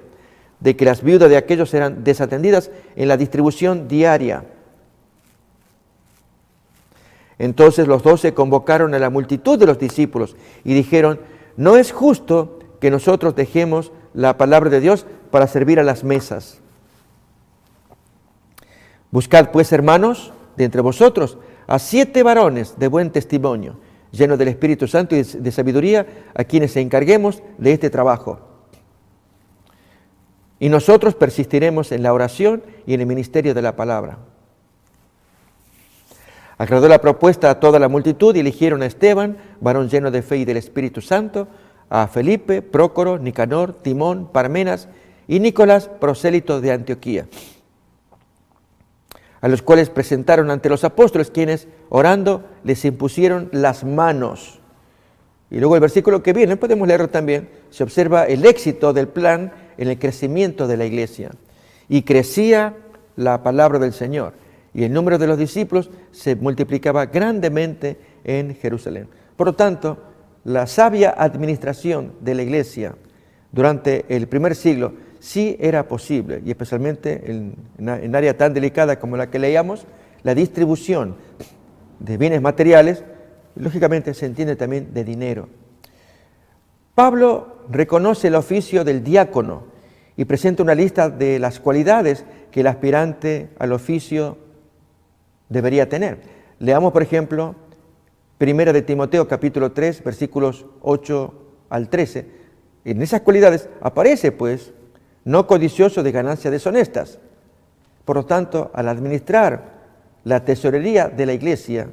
de que las viudas de aquellos eran desatendidas en la distribución diaria. Entonces los 12 convocaron a la multitud de los discípulos y dijeron, no es justo que nosotros dejemos la palabra de Dios para servir a las mesas. Buscad pues, hermanos, de entre vosotros a 7 varones de buen testimonio, llenos del Espíritu Santo y de sabiduría, a quienes encarguemos de este trabajo. Y nosotros persistiremos en la oración y en el ministerio de la palabra. Agradó la propuesta a toda la multitud y eligieron a Esteban, varón lleno de fe y del Espíritu Santo, a Felipe, Prócoro, Nicanor, Timón, Parmenas y Nicolás, prosélito de Antioquía, a los cuales presentaron ante los apóstoles, quienes, orando, les impusieron las manos. Y luego el versículo que viene, podemos leerlo también, se observa el éxito del plan en el crecimiento de la iglesia. Y crecía la palabra del Señor, y el número de los discípulos se multiplicaba grandemente en Jerusalén. Por lo tanto, la sabia administración de la iglesia durante el primer siglo sí era posible, y especialmente en área tan delicada como la que leíamos, la distribución de bienes materiales, lógicamente se entiende también de dinero. Pablo reconoce el oficio del diácono y presenta una lista de las cualidades que el aspirante al oficio debería tener. Leamos, por ejemplo, 1 de Timoteo, capítulo 3, versículos 8 al 13. En esas cualidades aparece, pues, no codicioso de ganancias deshonestas. Por lo tanto, al administrar la tesorería de la iglesia,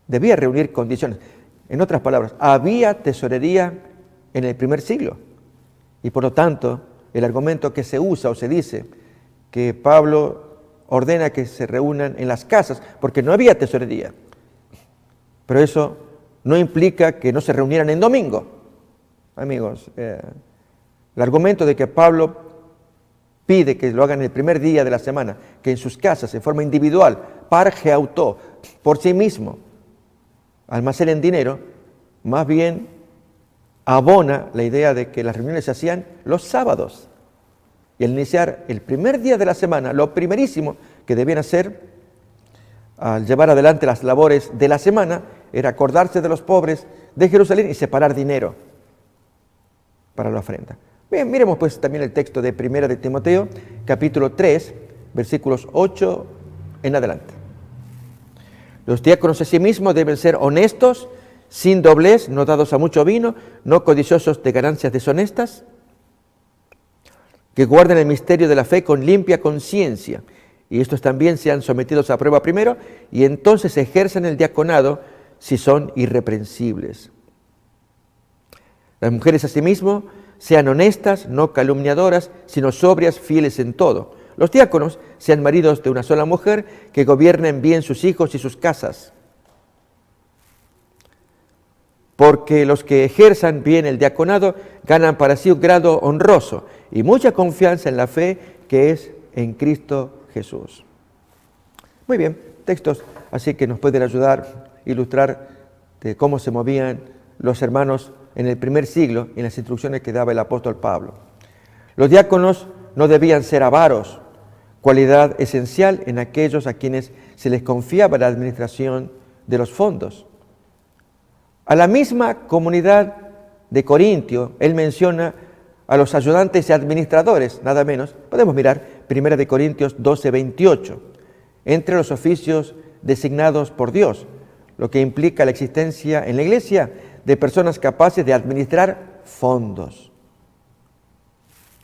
debía reunir condiciones. En otras palabras, había tesorería en el primer siglo. Y por lo tanto, el argumento que se usa o se dice que Pablo ordena que se reúnan en las casas, porque no había tesorería. Pero eso no implica que no se reunieran en domingo. Amigos, el argumento de que Pablo pide que lo hagan el primer día de la semana, que en sus casas, en forma individual, parge auto, por sí mismo, almacenen dinero, más bien abona la idea de que las reuniones se hacían los sábados. Y al iniciar el primer día de la semana, lo primerísimo que debían hacer al llevar adelante las labores de la semana era acordarse de los pobres de Jerusalén y separar dinero para la ofrenda. Bien, miremos pues también el texto de 1 de Timoteo, capítulo 3, versículos 8 en adelante. Los diáconos asimismo deben ser honestos, sin doblez, no dados a mucho vino, no codiciosos de ganancias deshonestas, que guarden el misterio de la fe con limpia conciencia, y estos también sean sometidos a prueba primero, y entonces ejerzan el diaconado si son irreprensibles. Las mujeres asimismo sean honestas, no calumniadoras, sino sobrias, fieles en todo. Los diáconos sean maridos de una sola mujer, que gobiernen bien sus hijos y sus casas. Porque los que ejerzan bien el diaconado ganan para sí un grado honroso y mucha confianza en la fe que es en Cristo Jesús. Muy bien, textos así que nos pueden ayudar a ilustrar de cómo se movían los hermanos en el primer siglo y en las instrucciones que daba el apóstol Pablo. Los diáconos no debían ser avaros, cualidad esencial en aquellos a quienes se les confiaba la administración de los fondos. A la misma comunidad de Corintio, él menciona a los ayudantes y administradores, nada menos. Podemos mirar 1 de Corintios 12, 28, entre los oficios designados por Dios, lo que implica la existencia en la iglesia de personas capaces de administrar fondos.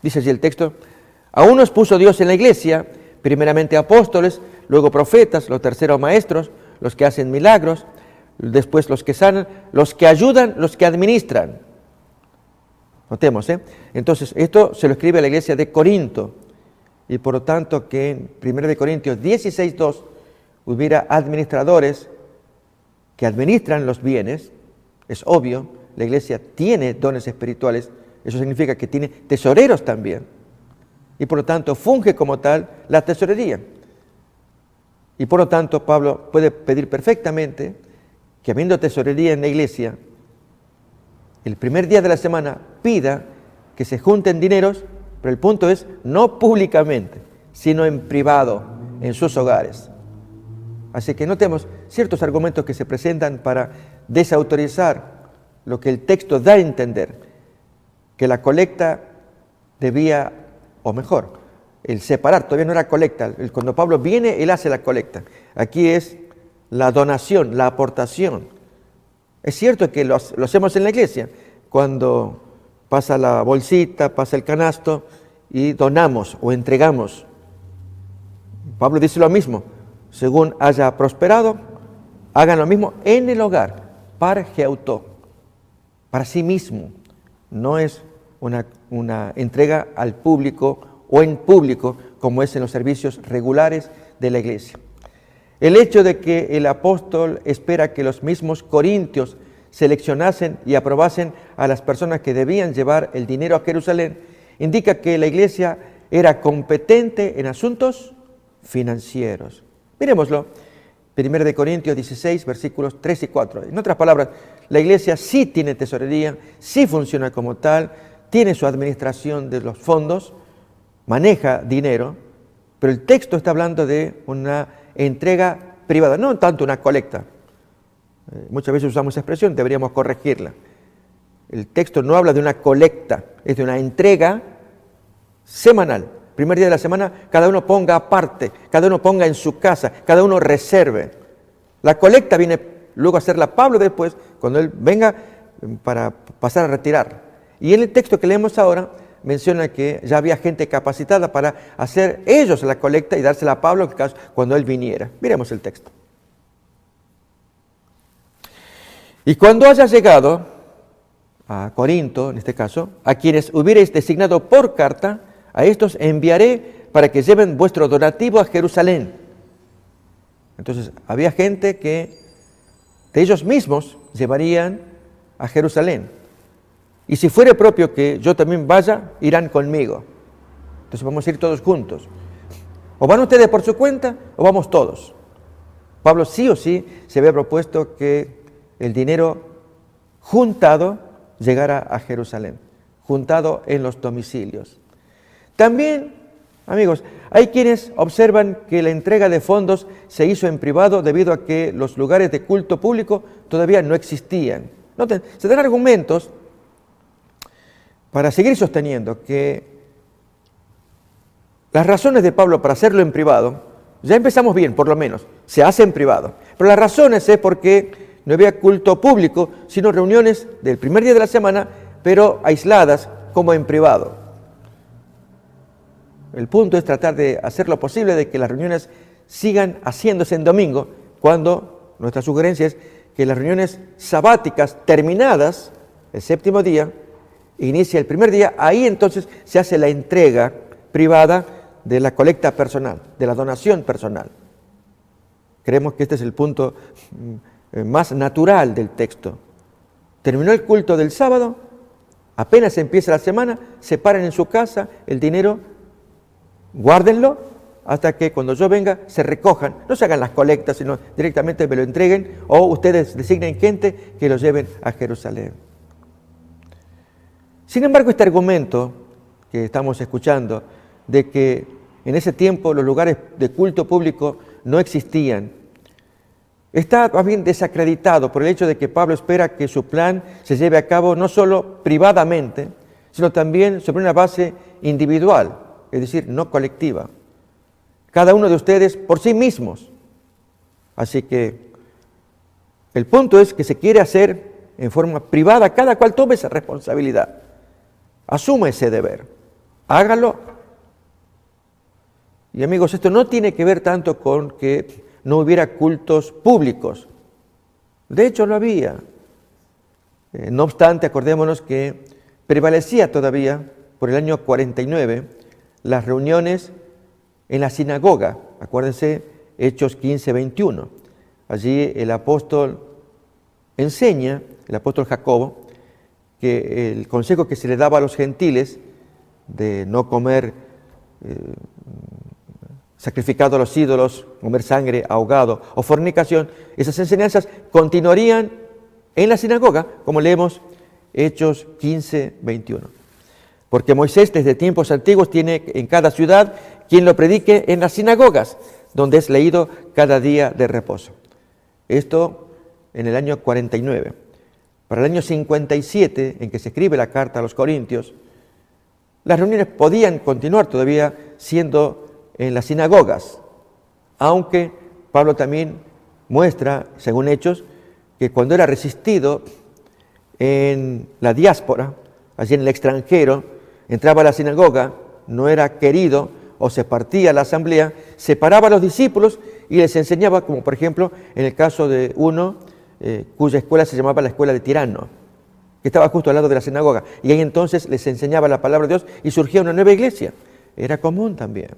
Dice allí el texto: a unos puso Dios en la iglesia, primeramente apóstoles, luego profetas, los terceros maestros, los que hacen milagros, después los que sanan, los que ayudan, los que administran. Notemos, entonces esto se lo escribe a la iglesia de Corinto, y por lo tanto que en 1 de Corintios 16, 2 hubiera administradores que administran los bienes. Es obvio, la iglesia tiene dones espirituales, eso significa que tiene tesoreros también, y por lo tanto funge como tal la tesorería. Y por lo tanto Pablo puede pedir perfectamente que, habiendo tesorería en la iglesia, el primer día de la semana pida que se junten dineros, pero el punto es no públicamente, sino en privado, en sus hogares. Así que notemos ciertos argumentos que se presentan para desautorizar lo que el texto da a entender, que la colecta debía, o mejor, el separar, todavía no era colecta, cuando Pablo viene, él hace la colecta. Aquí es la donación, la aportación. Es cierto que lo hacemos en la iglesia, cuando pasa la bolsita, pasa el canasto y donamos o entregamos. Pablo dice lo mismo: según haya prosperado, hagan lo mismo en el hogar, parge auto, para sí mismo. No es una entrega al público o en público, como es en los servicios regulares de la iglesia. El hecho de que el apóstol espera que los mismos corintios seleccionasen y aprobasen a las personas que debían llevar el dinero a Jerusalén indica que la iglesia era competente en asuntos financieros. Miremoslo, 1 de Corintios 16, versículos 3 y 4. En otras palabras, la iglesia sí tiene tesorería, sí funciona como tal, tiene su administración de los fondos, maneja dinero, pero el texto está hablando de una entrega privada, no tanto una colecta. Muchas veces usamos esa expresión, deberíamos corregirla. el texto no habla de una colecta, es de una entrega semanal. Primer día de la semana, cada uno ponga aparte, cada uno ponga en su casa, cada uno reserve. La colecta viene luego a hacerla Pablo después, cuando él venga para pasar a retirar. Y en el texto que leemos ahora, menciona que ya había gente capacitada para hacer ellos la colecta y dársela a Pablo cuando él viniera. Miremos el texto. Y cuando hayas llegado a Corinto, en este caso, a quienes hubierais designado por carta, a estos enviaré para que lleven vuestro donativo a Jerusalén. Entonces, había gente que de ellos mismos llevarían a Jerusalén. Y si fuere propio que yo también vaya, irán conmigo. Entonces vamos a ir todos juntos. O van ustedes por su cuenta, o vamos todos. Pablo sí o sí se había propuesto que el dinero juntado llegara a Jerusalén, juntado en los domicilios. También, amigos, hay quienes observan que la entrega de fondos se hizo en privado debido a que los lugares de culto público todavía no existían. Noten, se dan argumentos para seguir sosteniendo que las razones de Pablo para hacerlo en privado, ya empezamos bien, por lo menos, se hace en privado. Pero las razones es porque no había culto público, sino reuniones del primer día de la semana, pero aisladas como en privado. El punto es tratar de hacer lo posible de que las reuniones sigan haciéndose en domingo, cuando nuestra sugerencia es que las reuniones sabáticas terminadas el séptimo día, inicia el primer día, ahí entonces se hace la entrega privada de la colecta personal, de la donación personal. Creemos que este es el punto más natural del texto. Terminó el culto del sábado, apenas empieza la semana, separen en su casa el dinero, guárdenlo hasta que cuando yo venga se recojan, no se hagan las colectas, sino directamente me lo entreguen o ustedes designen gente que lo lleven a Jerusalén. Sin embargo, este argumento que estamos escuchando de que en ese tiempo los lugares de culto público no existían, está más bien desacreditado por el hecho de que Pablo espera que su plan se lleve a cabo no solo privadamente, sino también sobre una base individual, es decir, no colectiva. Cada uno de ustedes por sí mismos. Así que el punto es que se quiere hacer en forma privada, cada cual tome esa responsabilidad, asuma ese deber, hágalo. Y amigos, esto no tiene que ver tanto con que no hubiera cultos públicos. De hecho, lo había. No obstante, acordémonos que prevalecía todavía, por el año 49, las reuniones en la sinagoga. Acuérdense, Hechos 15, 21. Allí el apóstol enseña, el apóstol Jacobo, que el consejo que se le daba a los gentiles de no comer sacrificado a los ídolos, comer sangre, ahogado o fornicación, esas enseñanzas continuarían en la sinagoga, como leemos Hechos 15, 21. Porque Moisés desde tiempos antiguos tiene en cada ciudad quien lo predique en las sinagogas, donde es leído cada día de reposo. Esto en el año 49. Para el año 57, en que se escribe la carta a los Corintios, las reuniones podían continuar todavía siendo en las sinagogas, aunque Pablo también muestra, según Hechos, que cuando era resistido en la diáspora, allí en el extranjero, entraba a la sinagoga, no era querido o se partía la asamblea, separaba a los discípulos y les enseñaba, como por ejemplo en el caso de uno cuya escuela se llamaba la escuela de Tirano, que estaba justo al lado de la sinagoga, y ahí entonces les enseñaba la palabra de Dios y surgía una nueva iglesia. Era común también.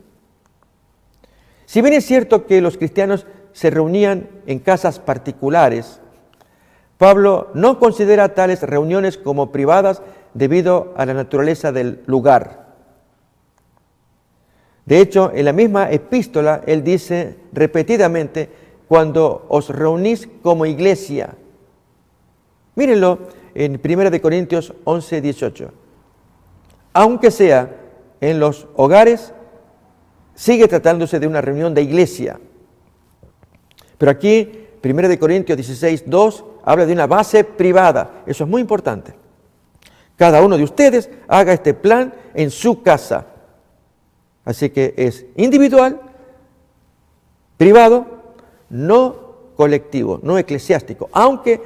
Si bien es cierto que los cristianos se reunían en casas particulares, Pablo no considera tales reuniones como privadas debido a la naturaleza del lugar. De hecho, en la misma epístola, él dice repetidamente, cuando os reunís como iglesia. Mírenlo en 1 Corintios 11, 18. Aunque sea en los hogares, sigue tratándose de una reunión de iglesia. Pero aquí, 1 Corintios 16, 2, habla de una base privada. Eso es muy importante. cada uno de ustedes haga este plan en su casa. Así que es individual, privado, no colectivo, no eclesiástico, aunque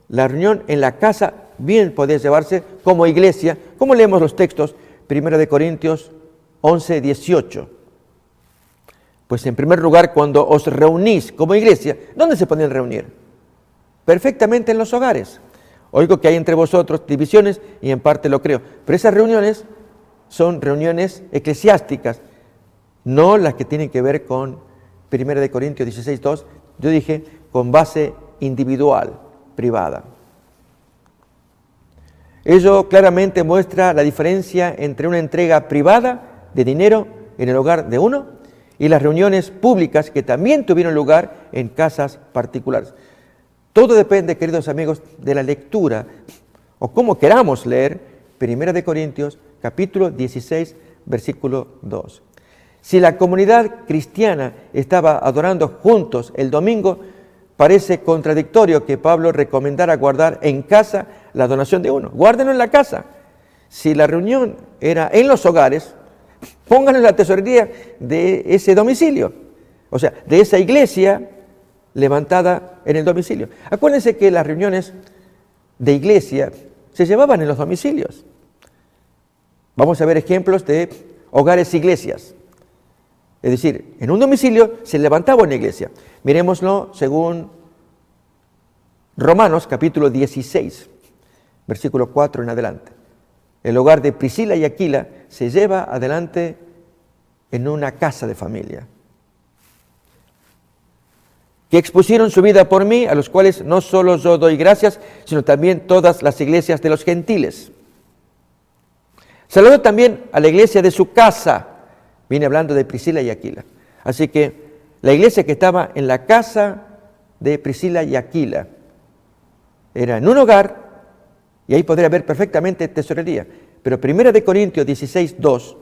la reunión en la casa bien podría llevarse como iglesia, como leemos los textos, 1 Corintios 11, 18. Pues en primer lugar, cuando os reunís como iglesia, ¿dónde se podían reunir? Perfectamente en los hogares. Oigo que hay entre vosotros divisiones y en parte lo creo, pero esas reuniones son reuniones eclesiásticas, no las que tienen que ver con 1 Corintios 16, 2, yo dije con base individual, privada. Ello claramente muestra la diferencia entre una entrega privada de dinero en el hogar de uno y las reuniones públicas que también tuvieron lugar en casas particulares. Todo depende, queridos amigos, de la lectura o cómo queramos leer 1 Corintios capítulo 16, versículo 2. Si la comunidad cristiana estaba adorando juntos el domingo, parece contradictorio que Pablo recomendara guardar en casa la donación de uno. Guárdenlo en la casa. Si la reunión era en los hogares, pónganlo en la tesorería de ese domicilio. O sea, de esa iglesia levantada en el domicilio. Acuérdense que las reuniones de iglesia se llevaban en los domicilios. Vamos a ver ejemplos de hogares iglesias. Es decir, en un domicilio se levantaba una iglesia. Miremoslo según Romanos capítulo 16, versículo 4 en adelante. El hogar de Priscila y Aquila se lleva adelante en una casa de familia. Que expusieron su vida por mí, a los cuales no solo yo doy gracias, sino también todas las iglesias de los gentiles. Saludo también a la iglesia de su casa. Viene hablando de Priscila y Aquila. Así que la iglesia que estaba en la casa de Priscila y Aquila era en un hogar y ahí podría haber perfectamente tesorería. Pero 1 Corintios 16, 2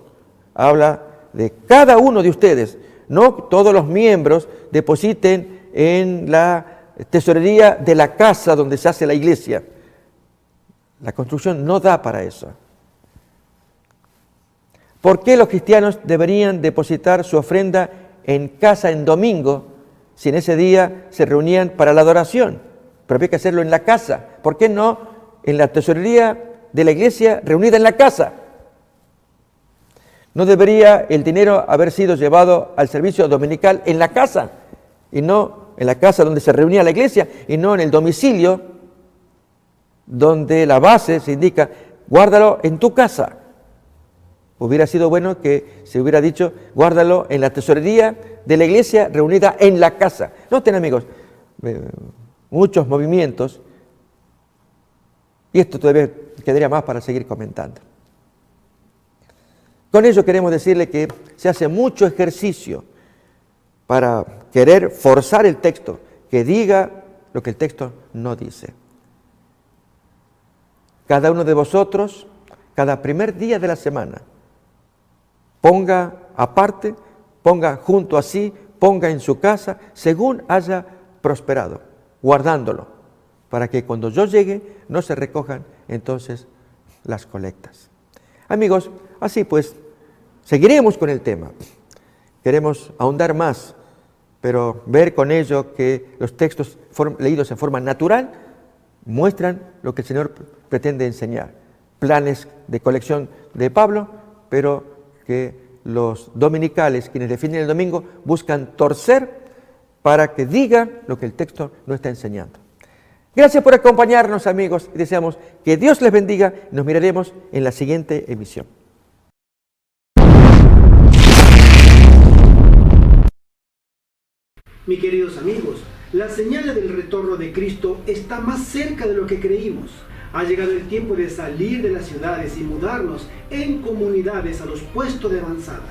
habla de cada uno de ustedes. No todos los miembros depositen en la tesorería de la casa donde se hace la iglesia. La construcción no da para eso. ¿Por qué los cristianos deberían depositar su ofrenda en casa en domingo si en ese día se reunían para la adoración? Pero había que hacerlo en la casa. ¿Por qué no en la tesorería de la iglesia reunida en la casa? ¿No debería el dinero haber sido llevado al servicio dominical en la casa y no en la casa donde se reunía la iglesia y no en el domicilio donde la base se indica, guárdalo en tu casa? Hubiera sido bueno que se hubiera dicho, guárdalo en la tesorería de la iglesia reunida en la casa. Noten, amigos, muchos movimientos, y esto todavía quedaría más para seguir comentando. Con ello queremos decirle que se hace mucho ejercicio para querer forzar el texto, que diga lo que el texto no dice. Cada uno de vosotros, cada primer día de la semana, ponga aparte, ponga junto a sí, ponga en su casa, según haya prosperado, guardándolo, para que cuando yo llegue no se recojan entonces las colectas. Amigos, así pues, seguiremos con el tema. Queremos ahondar más, pero ver con ello que los textos leídos en forma natural muestran lo que el Señor pretende enseñar. Planes de colección de Pablo, pero que los dominicales, quienes defienden el domingo, buscan torcer para que diga lo que el texto no está enseñando. Gracias por acompañarnos, amigos, y deseamos que Dios les bendiga y nos miraremos en la siguiente emisión. Mis queridos amigos, la señal del retorno de Cristo está más cerca de lo que creímos. Ha llegado el tiempo de salir de las ciudades y mudarnos en comunidades a los puestos de avanzada.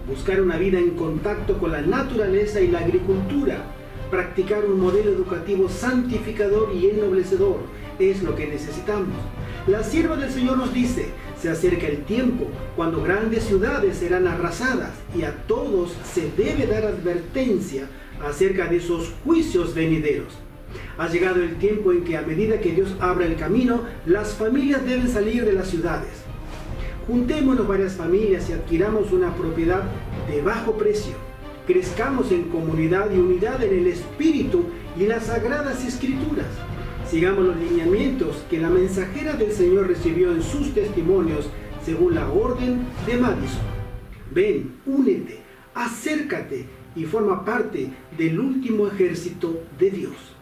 Buscar una vida en contacto con la naturaleza y la agricultura. Practicar un modelo educativo santificador y ennoblecedor es lo que necesitamos. La sierva del Señor nos dice, se acerca el tiempo cuando grandes ciudades serán arrasadas y a todos se debe dar advertencia acerca de esos juicios venideros. Ha llegado el tiempo en que a medida que Dios abra el camino, las familias deben salir de las ciudades. Juntémonos varias familias y adquiramos una propiedad de bajo precio. Crezcamos en comunidad y unidad en el Espíritu y las Sagradas Escrituras. Sigamos los lineamientos que la mensajera del Señor recibió en sus testimonios según la orden de Madison. Ven, únete, acércate y forma parte del último ejército de Dios.